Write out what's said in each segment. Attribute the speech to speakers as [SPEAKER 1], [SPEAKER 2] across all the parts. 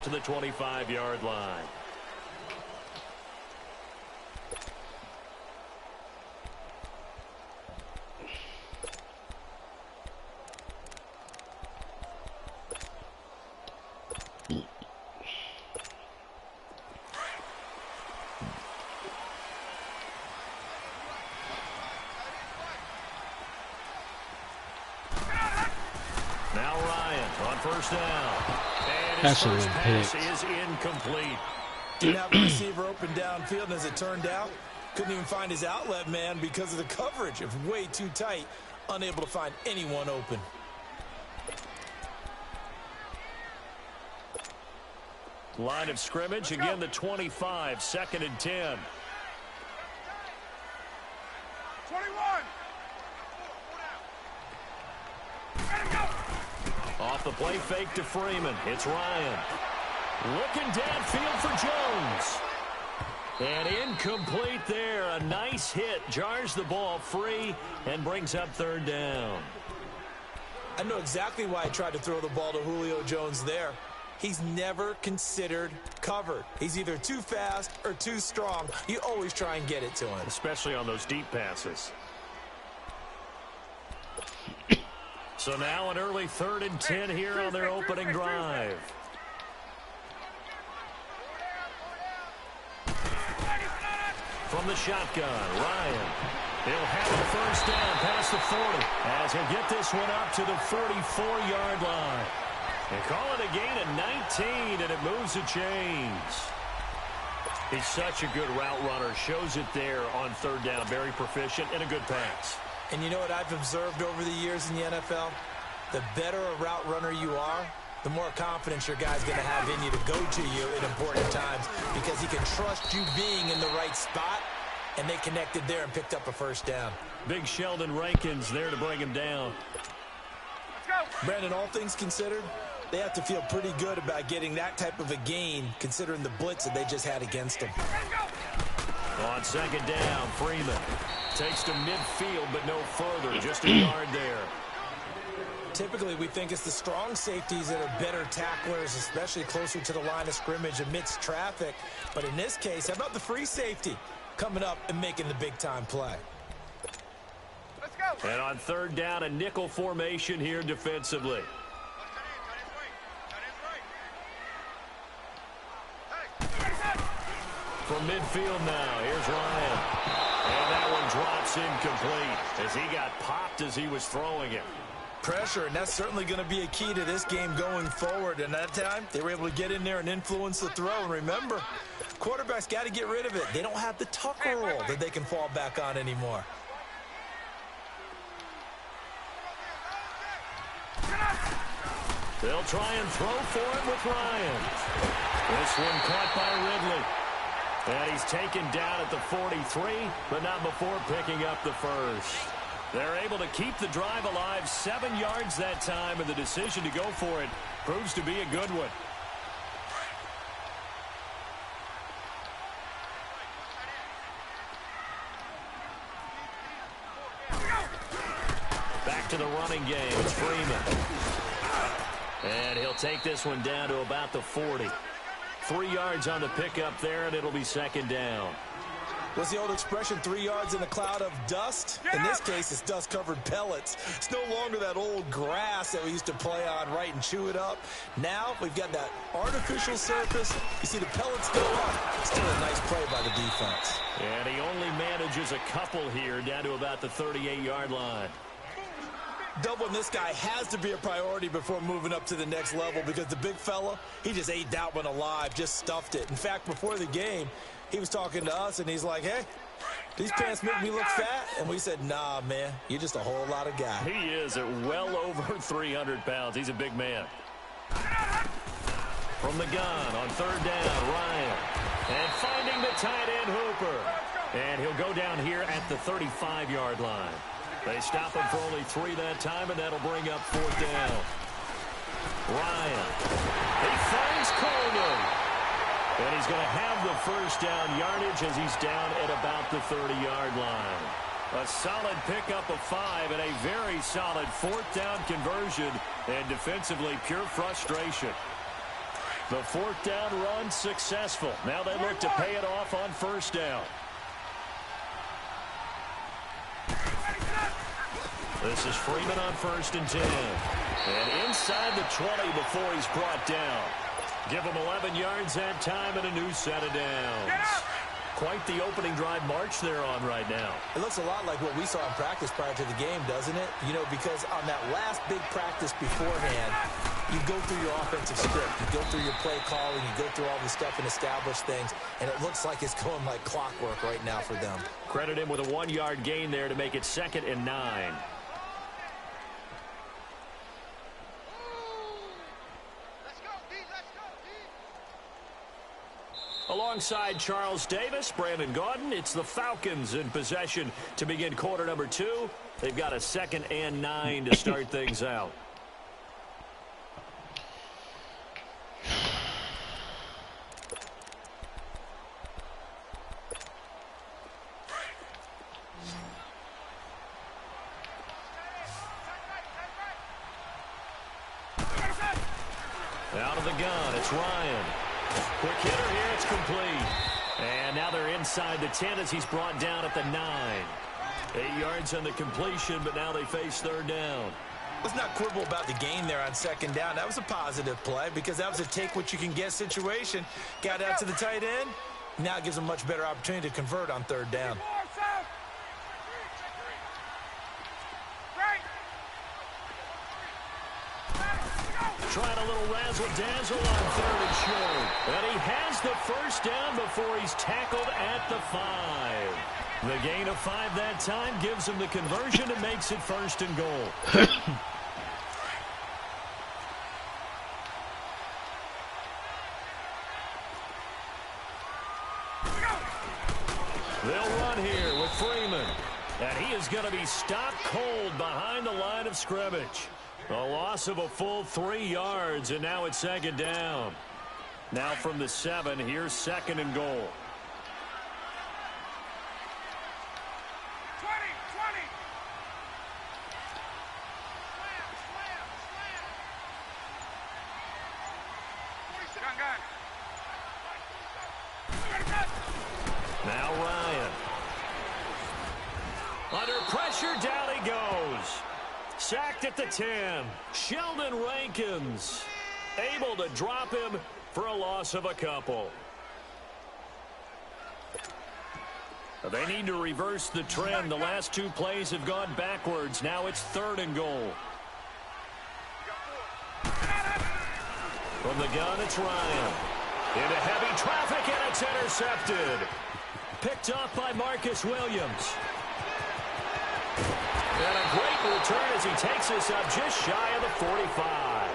[SPEAKER 1] to the 25-yard line.
[SPEAKER 2] Now Ryan on first down. And his first pass is incomplete.
[SPEAKER 3] Didn't have a receiver open downfield, and as it turned out, couldn't even find his outlet man because of the coverage. It was way too tight, unable to find anyone open.
[SPEAKER 1] Line of scrimmage, again the 25, 2nd and 10.
[SPEAKER 4] 21.
[SPEAKER 1] Off the play fake to Freeman. It's Ryan. Looking downfield for Jones. And incomplete there. A nice hit. Jars the ball free and brings up 3rd down.
[SPEAKER 3] I know exactly why I tried to throw the ball to Julio Jones there. He's never considered covered. He's either too fast or too strong. You always try and get it to him.
[SPEAKER 1] Especially on those deep passes. So now an early 3rd and 10 here on their opening drive. From the shotgun, Ryan. He'll have the first down past the 40 as he'll get this one up to the 44-yard line. And call it a gain of 19, and it moves the chains. He's such a good route runner. Shows it there on 3rd down. Very proficient and a good pass.
[SPEAKER 3] And you know what I've observed over the years in the NFL? The better a route runner you are, the more confidence your guy's going to have in you to go to you at important times because he can trust you being in the right spot, and they connected there and picked up a first down.
[SPEAKER 1] Big Sheldon Rankins there to bring him down.
[SPEAKER 3] Brandon, all things considered, they have to feel pretty good about getting that type of a gain considering the blitz that they just had against them.
[SPEAKER 1] On 2nd down, Freeman takes to midfield, but no further. Just a yard there.
[SPEAKER 3] Typically, we think it's the strong safeties that are better tacklers, especially closer to the line of scrimmage amidst traffic. But in this case, how about the free safety coming up and making the big-time play?
[SPEAKER 4] Let's go.
[SPEAKER 1] And on 3rd down, a nickel formation here defensively. From midfield now, here's Ryan. And that one drops incomplete as he got popped as he was throwing it.
[SPEAKER 3] Pressure, and that's certainly going to be a key to this game going forward. And that time, they were able to get in there and influence the throw. And remember, quarterbacks got to get rid of it. They don't have the tucker roll that they can fall back on anymore.
[SPEAKER 1] They'll try and throw for it with Ryan. This one caught by Ridley. And he's taken down at the 43, but not before picking up the first. They're able to keep the drive alive, 7 yards that time, and the decision to go for it proves to be a good one. Back to the running game. It's Freeman. And he'll take this one down to about the 40. 3 yards on the pickup there, and it'll be 2nd down.
[SPEAKER 3] What's the old expression, 3 yards in a cloud of dust? In this case, it's dust-covered pellets. It's no longer that old grass that we used to play on, right, and chew it up. Now we've got that artificial surface. You see the pellets go up. Still a nice play by the defense.
[SPEAKER 1] And he only manages a couple here down to about the 38-yard line.
[SPEAKER 3] Doubling this guy has to be a priority before moving up to the next level because the big fella, he just ate that one alive, just stuffed it. In fact, before the game, he was talking to us, and he's like, hey, these pants make me look fat? And we said, nah, man, you're just a whole lot of guy.
[SPEAKER 1] He is at well over 300 pounds. He's a big man. From the gun on 3rd down, Ryan. And finding the tight end, Hooper. And he'll go down here at the 35-yard line. They stop him for only 3 that time, and that'll bring up 4th down. Ryan. He finds Coleman. And he's going to have the first down yardage as he's down at about the 30-yard line. A solid pickup of 5 and a very solid 4th down conversion. And defensively, pure frustration. The fourth down run successful. Now they look to pay it off on first down. This is Freeman on 1st and 10. And inside the 20 before he's brought down. Give him 11 yards that time and a new set of downs. Quite the opening drive march they're on right now.
[SPEAKER 3] It looks a lot like what we saw in practice prior to the game, doesn't it? You know, because on that last big practice beforehand, you go through your offensive script. You go through your play calling. You go through all the stuff and establish things. And it looks like it's going like clockwork right now for them.
[SPEAKER 1] Credit him with a 1-yard gain there to make it 2nd and 9. Alongside Charles Davis, Brandon Gaudin, it's the Falcons in possession to begin quarter number 2. They've got a 2nd and 9 to start things out. Out of the gun, it's Ryan. Quick hitter here, it's complete. And now they're inside the 10 as he's brought down at the 9. 8 yards on the completion, but now they face 3rd down.
[SPEAKER 3] Let's not quibble about the gain there on 2nd down. That was a positive play because that was a take-what-you-can-get situation. Got out to the tight end. Now it gives them a much better opportunity to convert on 3rd down.
[SPEAKER 1] Trying a little razzle-dazzle on 3rd and short. And he has the first down before he's tackled at the 5. The gain of 5 that time gives him the conversion and makes it 1st and goal. They'll run here with Freeman. And he is going to be stopped cold behind the line of scrimmage. A loss of a full 3 yards, and now it's 2nd down. Now from the 7, here's 2nd and goal.
[SPEAKER 4] 20.
[SPEAKER 1] Now Ryan. Under pressure, down he goes. Sacked at the 10. Sheldon Rankins able to drop him for a loss of a couple. They need to reverse the trend. The last 2 plays have gone backwards. Now it's 3rd and goal. From the gun, it's Ryan. Into heavy traffic, and it's intercepted. Picked off by Marcus Williams. And a great return as he takes this up just shy of the 45.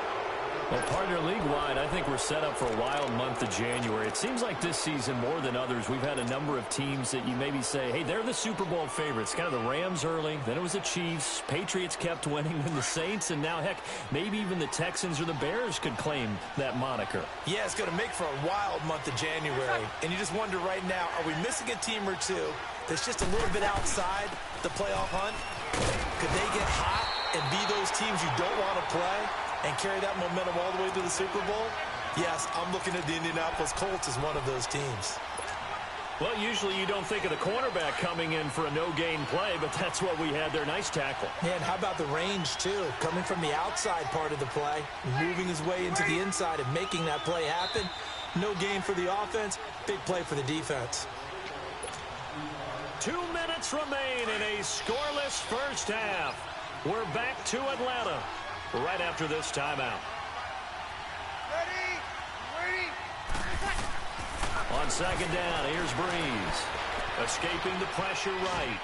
[SPEAKER 1] Well, partner, league-wide, I think we're set up for a wild month of January. It seems like this season, more than others, we've had a number of teams that you maybe say, hey, they're the Super Bowl favorites. Kind of the Rams early, then it was the Chiefs. Patriots kept winning, then the Saints, and now, heck, maybe even the Texans or the Bears could claim that moniker.
[SPEAKER 3] Yeah, it's going to make for a wild month of January. And you just wonder right now, are we missing a team or two that's just a little bit outside the playoff hunt? Could they get hot and be those teams you don't want to play and carry that momentum all the way to the Super Bowl? Yes, I'm looking at the Indianapolis Colts as one of those teams.
[SPEAKER 1] Well, usually you don't think of the cornerback coming in for a no-gain play, but that's what we had there. Nice tackle.
[SPEAKER 3] Yeah, and how about the range, too? Coming from the outside part of the play, moving his way into the inside and making that play happen. No gain for the offense, big play for the defense.
[SPEAKER 1] 2 minutes remain in a scoreless first half. We're back to Atlanta right after this timeout.
[SPEAKER 4] Ready.
[SPEAKER 1] On 2nd down, here's Breeze. Escaping the pressure right.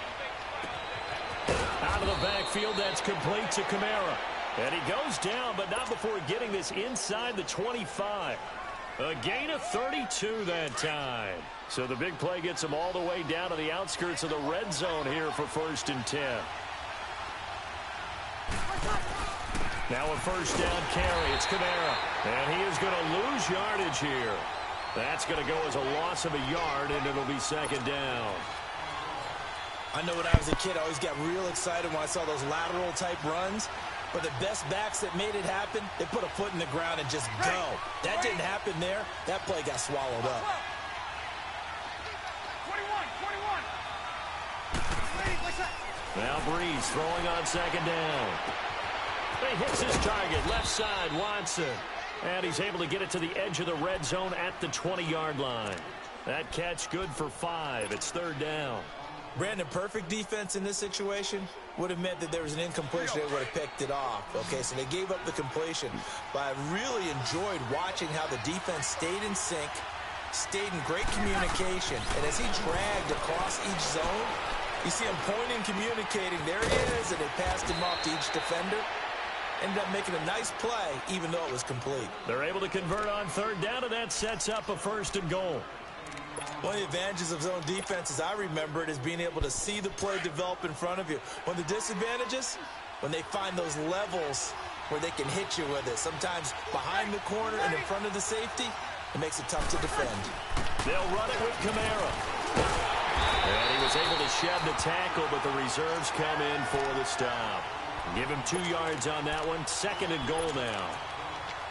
[SPEAKER 1] Out of the backfield, that's complete to Kamara. And he goes down, but not before getting this inside the 25. A gain of 32 that time. So the big play gets him all the way down to the outskirts of the red zone here for 1st and 10. Now a 1st down carry. It's Kamara. And he is going to lose yardage here. That's going to go as a loss of a yard, and it'll be 2nd down.
[SPEAKER 3] I know when I was a kid, I always got real excited when I saw those lateral-type runs. But the best backs that made it happen, they put a foot in the ground and just go. That didn't happen there. That play got swallowed up.
[SPEAKER 4] 21.
[SPEAKER 1] Now Breeze throwing on second down. He hits his target, left side, Watson. And he's able to get it to the edge of the red zone at the 20-yard line. That catch good for 5. It's third down.
[SPEAKER 3] Brandon, perfect defense in this situation would have meant that there was an incompletion. They would have picked it off. Okay, so they gave up the completion. But I really enjoyed watching how the defense stayed in sync, stayed in great communication. And as he dragged across each zone, you see him pointing, communicating. There he is, and they passed him off to each defender. Ended up making a nice play, even though it was complete.
[SPEAKER 1] They're able to convert on third down, and that sets up a first and goal.
[SPEAKER 3] One of the advantages of zone defense, as I remember it, is being able to see the play develop in front of you. One of the disadvantages, when they find those levels where they can hit you with it. Sometimes behind the corner and in front of the safety, it makes it tough to defend.
[SPEAKER 1] They'll run it with Kamara. And he was able to shed the tackle, but the reserves come in for the stop. Give him 2 yards on that one. Second and goal now.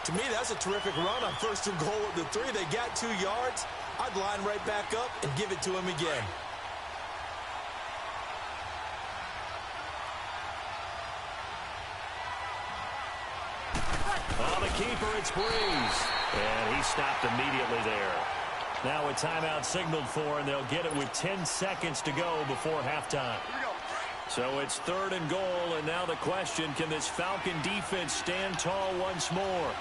[SPEAKER 3] To me, that's a terrific run on first and goal at the 3. They got 2 yards. I'd line right back up and give it to him again.
[SPEAKER 1] On the keeper, it's Breeze. And he stopped immediately there. Now a timeout signaled for, and they'll get it with 10 seconds to go before halftime. So it's third and goal, and now the question, can this Falcon defense stand tall once more?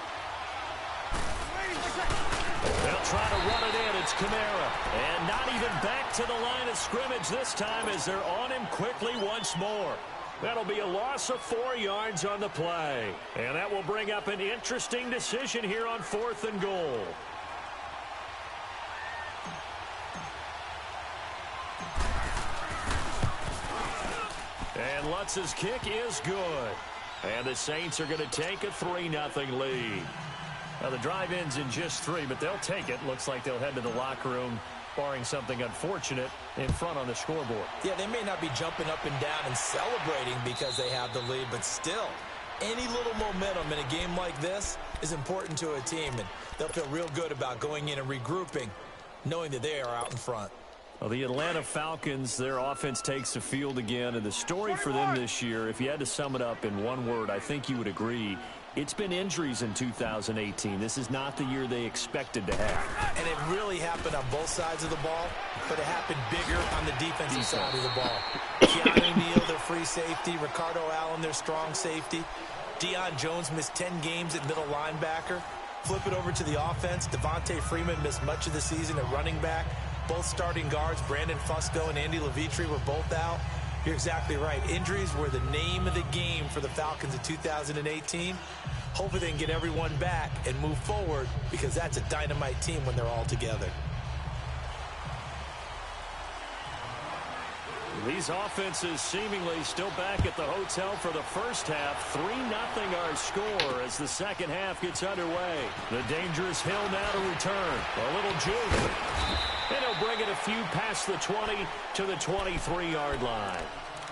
[SPEAKER 1] They'll try to run it in. It's Kamara. And not even back to the line of scrimmage this time as they're on him quickly once more. That'll be a loss of 4 yards on the play. And that will bring up an interesting decision here on fourth and goal. And Lutz's kick is good. And the Saints are going to take a 3-0 lead. Now, the drive ends in just 3, but they'll take it. Looks like they'll head to the locker room, barring something unfortunate, in front on the scoreboard.
[SPEAKER 3] Yeah, they may not be jumping up and down and celebrating because they have the lead, but still, any little momentum in a game like this is important to a team, and they'll feel real good about going in and regrouping, knowing that they are out in front.
[SPEAKER 1] Well, the Atlanta Falcons, their offense takes the field again, and the story for them this year, if you had to sum it up in one word, I think you would agree, it's been injuries in 2018. This is not the year they expected to have.
[SPEAKER 3] And it really happened on both sides of the ball, but it happened bigger on the defensive side of the ball. Keanu Neal, their free safety. Ricardo Allen, their strong safety. Deion Jones missed 10 games at middle linebacker. Flip it over to the offense. Devontae Freeman missed much of the season at running back. Both starting guards, Brandon Fusco and Andy Levitre, were both out. You're exactly right. Injuries were the name of the game for the Falcons in 2018. Hopefully they can get everyone back and move forward, because that's a dynamite team when they're all together.
[SPEAKER 1] These offenses seemingly still back at the hotel for the first half. 3-0 our score as the second half gets underway. The dangerous Hill now to return. A little juke. And he'll bring it a few past the 20 to the 23-yard line.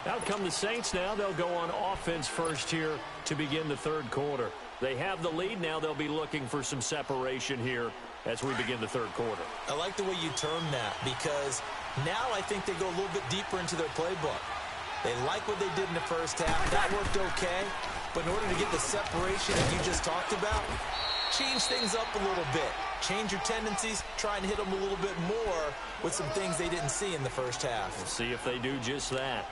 [SPEAKER 1] Out come the Saints now. They'll go on offense first here to begin the third quarter. They have the lead. Now they'll be looking for some separation here as we begin the third quarter.
[SPEAKER 3] I like the way you term that, because now I think they go a little bit deeper into their playbook. They like what they did in the first half. That worked okay. But in order to get the separation that you just talked about, change things up a little bit. Change your tendencies. Try and hit them a little bit more with some things they didn't see in the first half.
[SPEAKER 1] We'll see if they do just that.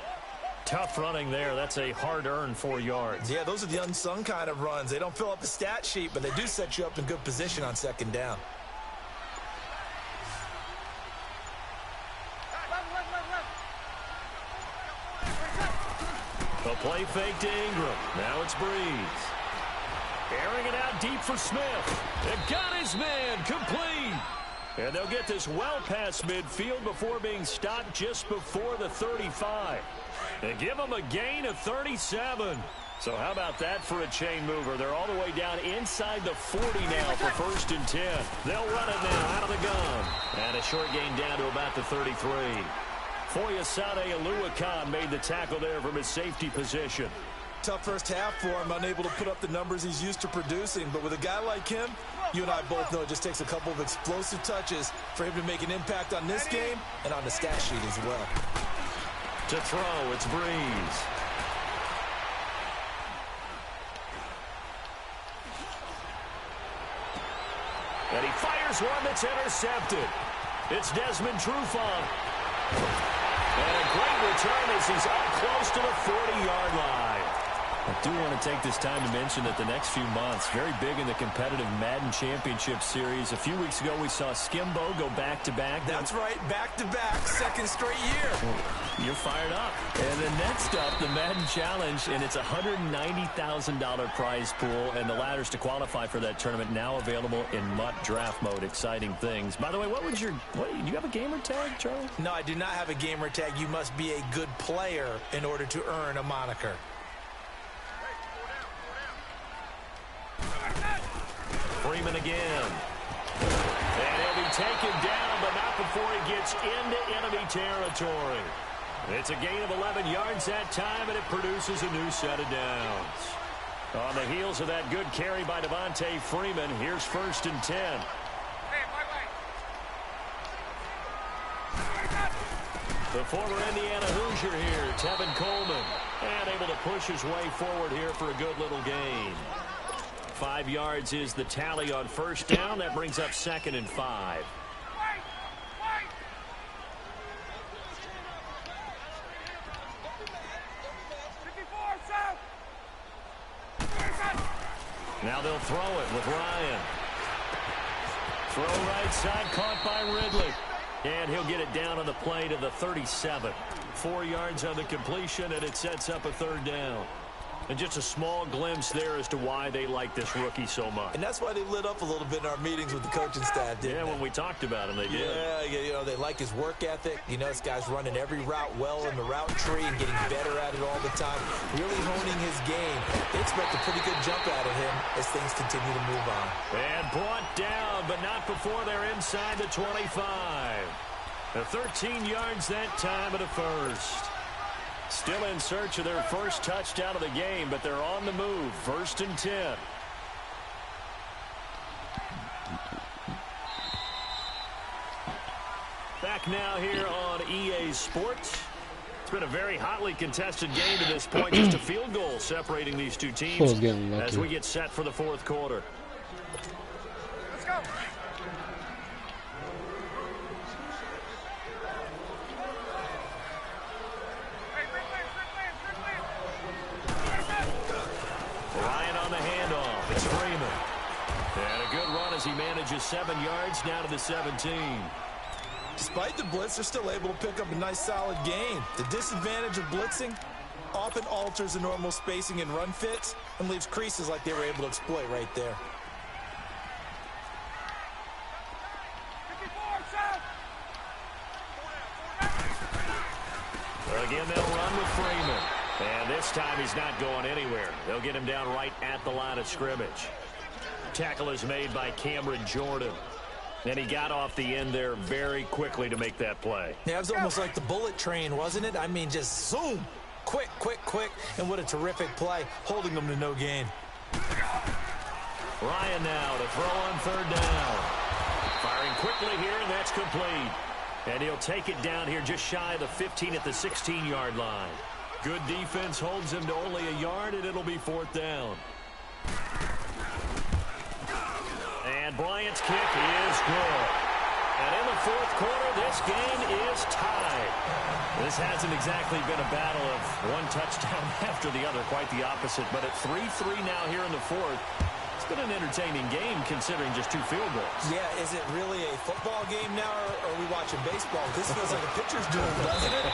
[SPEAKER 1] Tough running there. That's a hard-earned 4 yards.
[SPEAKER 3] Yeah, those are the unsung kind of runs. They don't fill up the stat sheet, but they do set you up in good position on second down.
[SPEAKER 1] A play fake to Ingram. Now it's Breeze. Airing it out deep for Smith. It got his man complete. And they'll get this well past midfield before being stopped just before the 35. They give them a gain of 37. So how about that for a chain mover? They're all the way down inside the 40 now for first and 10. They'll run it now out of the gun. And a short gain down to about the 33. Foyesade Aluakan made the tackle there from his safety position.
[SPEAKER 3] tough first half for him, unable to put up the numbers he's used to producing. But with a guy like him, you and I both know it just takes a couple of explosive touches for him to make an impact on this game and on the stat sheet as well.
[SPEAKER 1] To throw, it's Breeze. And he fires one that's intercepted. It's Desmond Trufant. And a great return as he's up close to the 40-yard line.
[SPEAKER 2] I do want to take this time to mention that the next few months, very big in the competitive Madden Championship Series. A few weeks ago, we saw Skimbo go back-to-back.
[SPEAKER 3] That's right, back-to-back, second straight year.
[SPEAKER 2] You're fired up. And then next up, the Madden Challenge, and it's a $190,000 prize pool, and the ladders to qualify for that tournament now available in MUT draft mode. Exciting things. By the way, do you have a gamer tag, Charlie?
[SPEAKER 3] No, I do not have a gamer tag. You must be a good player in order to earn a moniker.
[SPEAKER 1] Freeman again. And he'll be taken down, but not before he gets into enemy territory. It's a gain of 11 yards that time, and it produces a new set of downs. On the heels of that good carry by Devontae Freeman, here's 1st and 10. The former Indiana Hoosier here, Tevin Coleman, and able to push his way forward here for a good little gain. 5 yards is the tally on 1st down. That brings up 2nd and 5. Now they'll throw it with Ryan. Throw right side, caught by Ridley. And he'll get it down on the play to the 37. 4 yards on the completion, and it sets up a 3rd down. And just a small glimpse there as to why they like this rookie so much.
[SPEAKER 3] And that's why they lit up a little bit in our meetings with the coaching staff, didn't they?
[SPEAKER 1] When we talked about him, they did.
[SPEAKER 3] Yeah, you know, they like his work ethic. You know, this guy's running every route well in the route tree and getting better at it all the time, really honing his game. They expect a pretty good jump out of him as things continue to move on.
[SPEAKER 1] And brought down, but not before they're inside the 25. The 13 yards that time at a 1st. Still in search of their first touchdown of the game, but they're on the move. 1st and 10. Back now here on EA Sports. It's been a very hotly contested game to this point. Just a field goal separating these two teams as we get set for the 4th quarter.
[SPEAKER 4] Let's go.
[SPEAKER 1] Ryan on the handoff. It's Freeman. And a good run as he manages 7 yards now to the 17.
[SPEAKER 3] Despite the blitz, they're still able to pick up a nice, solid gain. The disadvantage of blitzing often alters the normal spacing and run fits and leaves creases like they were able to exploit right there.
[SPEAKER 1] Again, they'll run with Freeman. And this time he's not going anywhere. They'll get him down right at the line of scrimmage. Tackle is made by Cameron Jordan. And he got off the end there very quickly to make that play.
[SPEAKER 3] Yeah, it was almost like the bullet train, wasn't it? I mean, just zoom. Quick, quick, quick. And what a terrific play, holding them to no gain.
[SPEAKER 1] Ryan now to throw on 3rd down. Firing quickly here, and that's complete. And he'll take it down here just shy of the 15 at the 16-yard line. Good defense holds him to only a yard, and it'll be 4th down. And Bryant's kick is good. And in the 4th quarter, this game is tied. This hasn't exactly been a battle of one touchdown after the other, quite the opposite. But at 3-3 now here in the 4th, it's been an entertaining game considering just 2 field goals.
[SPEAKER 3] Yeah, is it really a football game now, or are we watching baseball? This feels like a pitcher's duel, doesn't it?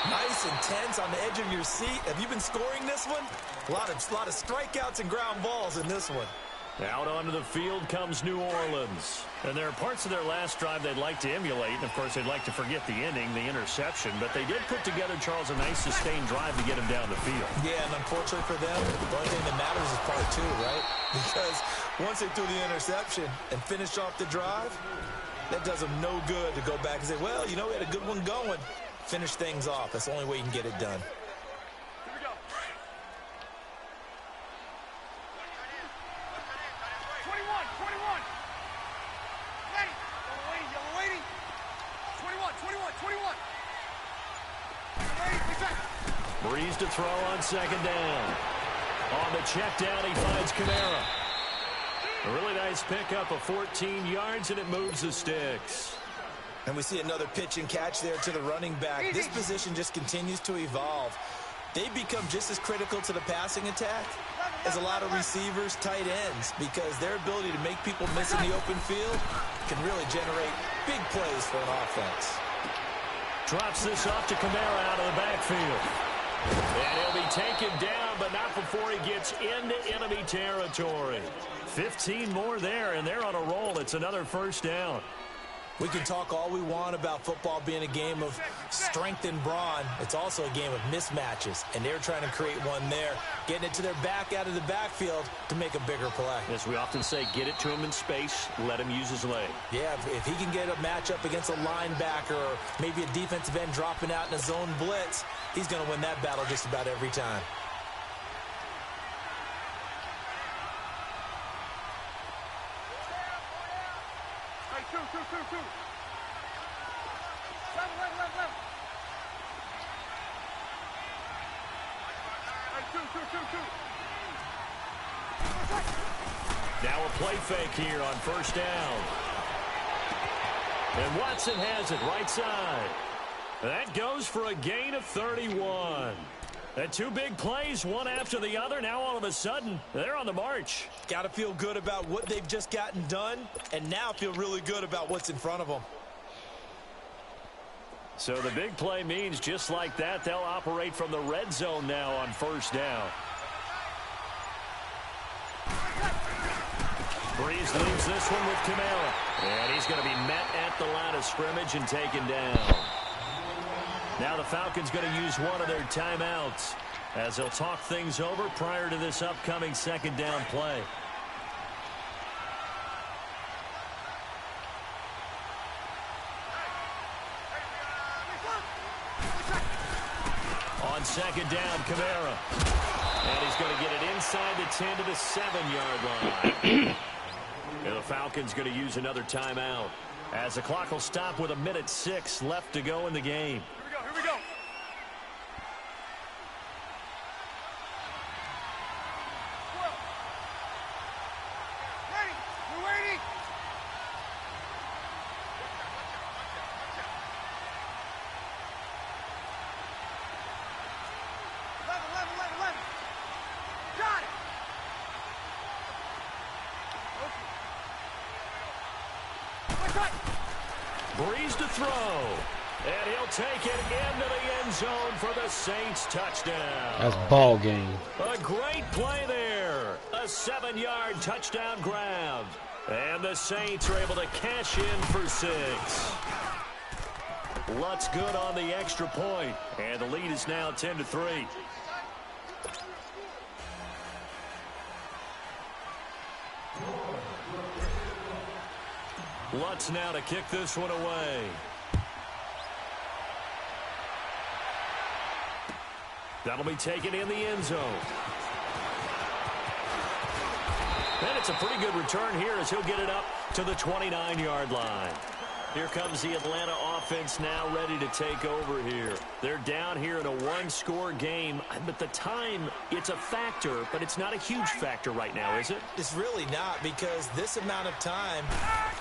[SPEAKER 3] Nice, intense, on the edge of your seat. Have you been scoring this one? A lot of strikeouts and ground balls in this one.
[SPEAKER 1] Out onto the field comes New Orleans. And there are parts of their last drive they'd like to emulate. And, of course, they'd like to forget the ending, the interception. But they did put together, Charles, a nice sustained drive to get him down the field.
[SPEAKER 3] Yeah, and unfortunately for them, the only thing that matters is part 2, right? Because once they threw the interception and finished off the drive, that does them no good to go back and say, well, you know, we had a good one going. Finish things off. That's the only way you can get it done.
[SPEAKER 1] Breeze to throw on second down. On the check down, he finds Kamara. A really nice pickup of 14 yards, and it moves the sticks.
[SPEAKER 3] And we see another pitch and catch there to the running back. This position just continues to evolve. They become just as critical to the passing attack as a lot of receivers, tight ends, because their ability to make people miss in the open field can really generate big plays for an offense.
[SPEAKER 1] Drops this off to Kamara out of the backfield. And he'll be taken down, but not before he gets into enemy territory. 15 more there, and they're on a roll. It's another first down.
[SPEAKER 3] We can talk all we want about football being a game of strength and brawn. It's also a game of mismatches, and they're trying to create one there, getting it to their back out of the backfield to make a bigger play.
[SPEAKER 1] As we often say, get it to him in space, let him use his leg.
[SPEAKER 3] Yeah, if he can get a matchup against a linebacker or maybe a defensive end dropping out in a zone blitz, he's going to win that battle just about every time.
[SPEAKER 1] Now a play fake here on first down. And Watson has it right side. That goes for a gain of 31. And two big plays, one after the other. Now all of a sudden, they're on the march.
[SPEAKER 3] Got to feel good about what they've just gotten done, and now feel really good about what's in front of them.
[SPEAKER 1] So the big play means just like that, they'll operate from the red zone now on first down. Breeze leaves this one with Kamara. And he's going to be met at the line of scrimmage and taken down. Now the Falcons going to use one of their timeouts as they'll talk things over prior to this upcoming second down play. On second down, Kamara. And he's going to get it inside the 10 to the 7-yard line. And the Falcons going to use another timeout as the clock will stop with 1:06 left to go in the game.
[SPEAKER 4] Here we go. Ready. We're waiting. Level. Got it.
[SPEAKER 1] Breeze to throw. And he'll take it into the end zone for the Saints touchdown.
[SPEAKER 5] That's ball game.
[SPEAKER 1] A great play there. A 7-yard touchdown grab. And the Saints are able to cash in for 6. Lutz good on the extra point. And the lead is now 10-3. Lutz now to kick this one away. That'll be taken in the end zone. And it's a pretty good return here as he'll get it up to the 29-yard line. Here comes the Atlanta offense now ready to take over here. They're down here in a one-score game, but the time, it's a factor, but it's not a huge factor right now, is it?
[SPEAKER 3] It's really not, because this amount of time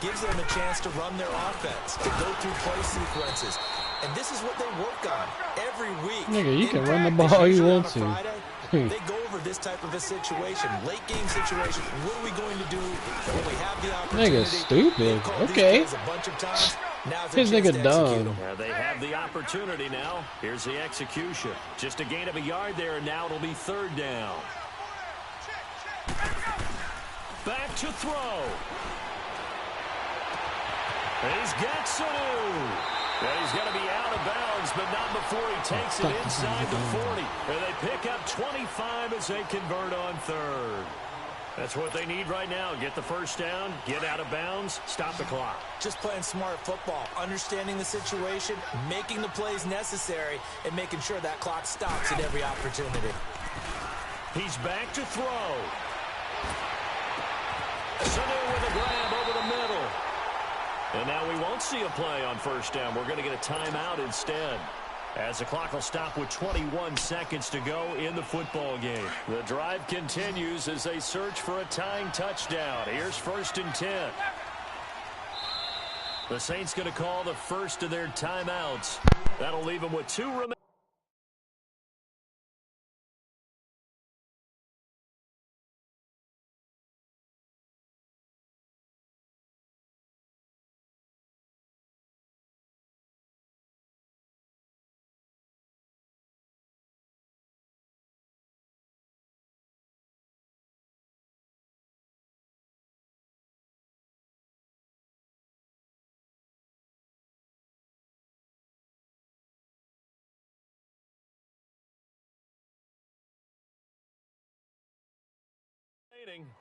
[SPEAKER 3] gives them a chance to run their offense, to go through play sequences. And this is what they work on every week.
[SPEAKER 5] Nigga, you can run the ball all you want to.
[SPEAKER 3] They go over this type of a situation, late game situation. What are we going to do when we have the opportunity?
[SPEAKER 5] Nigga, stupid. Okay.
[SPEAKER 3] A bunch of times. Now's
[SPEAKER 5] This nigga dumb.
[SPEAKER 1] Yeah, they have the opportunity now. Here's the execution. Just a gain of a yard there, and now it'll be third down. Back to throw. He's got Sanu. And he's going to be out of bounds, but not before he takes it inside the 40. And they pick up 25 as they convert on third. That's what they need right now. Get the first down, get out of bounds, stop the clock.
[SPEAKER 3] Just playing smart football, understanding the situation, making the plays necessary, and making sure that clock stops at every opportunity.
[SPEAKER 1] He's back to throw. Sanu with a grab over the middle. And now we won't see a play on first down. We're going to get a timeout instead. as the clock will stop with 21 seconds to go in the football game. The drive continues as they search for a tying touchdown. Here's 1st and 10. The Saints going to call the first of their timeouts. That'll leave them with 2 remaining.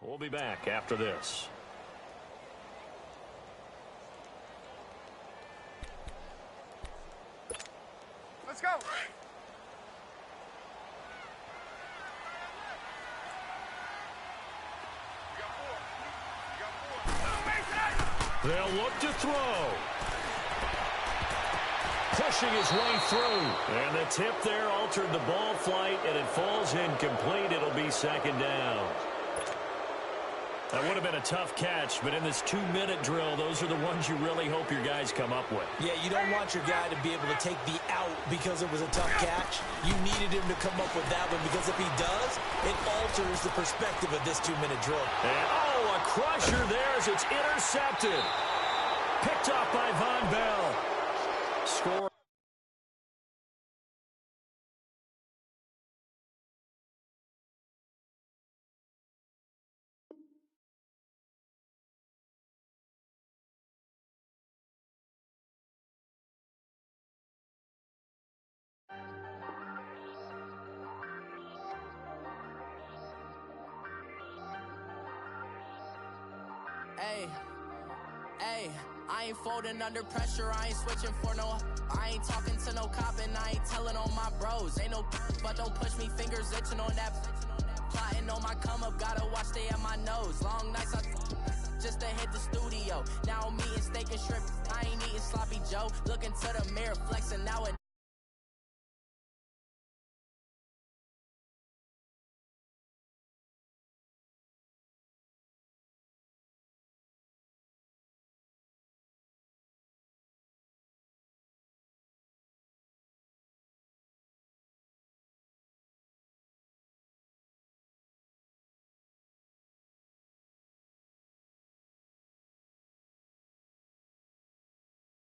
[SPEAKER 1] We'll be back after this.
[SPEAKER 4] Let's go.
[SPEAKER 1] They'll look to throw. Pushing his way through. And the tip there altered the ball flight, and it falls incomplete. It'll be 2nd down. That would have been a tough catch, but in this 2-minute drill, those are the ones you really hope your guys come up with.
[SPEAKER 3] Yeah, you don't want your guy to be able to take the out because it was a tough catch. You needed him to come up with that one because if he does, it alters the perspective of this 2-minute drill.
[SPEAKER 1] And, a crusher there as it's intercepted. Picked off by Von Bell. Score.
[SPEAKER 6] Hey, I ain't folding under pressure, I ain't switching for no. I ain't talking to no cop and I ain't telling on my bros. Ain't no but don't push me, fingers itching on that. Plotting on my come up, gotta watch stay at my nose. Long nights just to hit the studio. Now I'm eating steak and shrimp, I ain't eating sloppy Joe. Looking to the mirror, flexing now and